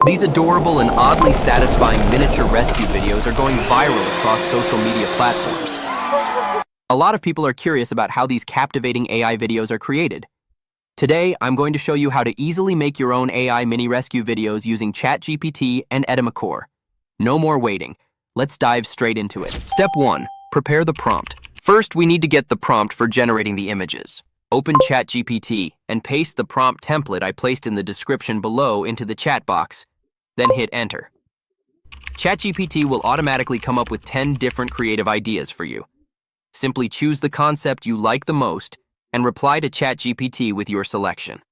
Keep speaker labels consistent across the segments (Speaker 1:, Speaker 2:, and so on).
Speaker 1: These adorable and oddly satisfying miniature rescue videos are going viral across social media platforms. A lot of people are curious about how these captivating AI videos are created. Today, I'm going to show you how to easily make your own AI mini rescue videos using ChatGPT and Edimakor. No more waiting. Let's dive straight into it. Step 1. Prepare the prompt. First, we need to get the prompt for generating the images. Open ChatGPT and paste the prompt template I placed in the description below into the chat box, then hit enter. ChatGPT will automatically come up with 10 different creative ideas for you. Simply choose the concept you like the most and reply to ChatGPT with your selection.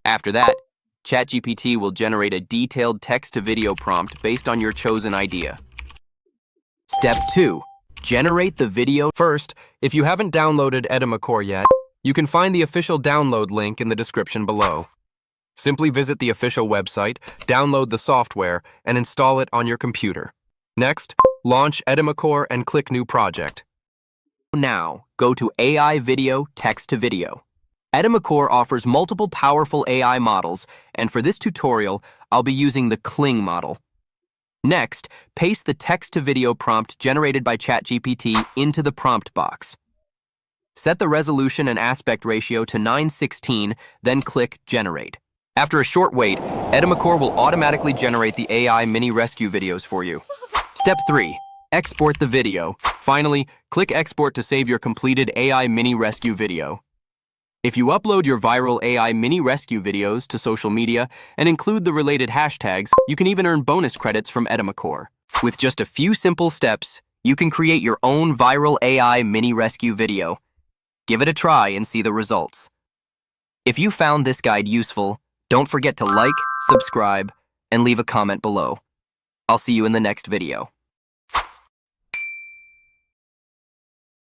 Speaker 1: After that, ChatGPT will generate a detailed text-to-video prompt based on your chosen idea. Step 2. Generate the video. First, if you haven't downloaded Edimakor yet, you can find the official download link in the description below. Simply visit the official website, download the software, and install it on your computer. Next, launch Edimakor and click New Project. Now, go to AI Video Text to Video. Edimakor offers multiple powerful AI models, and for this tutorial, I'll be using the Kling model. Next, paste the text-to-video prompt generated by ChatGPT into the prompt box. Set the resolution and aspect ratio to 9:16, then click Generate. After a short wait, Edimakor will automatically generate the AI mini rescue videos for you. Step 3. Export the video. Finally, click Export to save your completed AI mini rescue video. If you upload your viral AI mini rescue videos to social media and include the related hashtags, you can even earn bonus credits from Edimakor. With just a few simple steps, you can create your own viral AI mini rescue video. Give it a try and see the results. If you found this guide useful, don't forget to like, subscribe, and leave a comment below. I'll see you in the next video.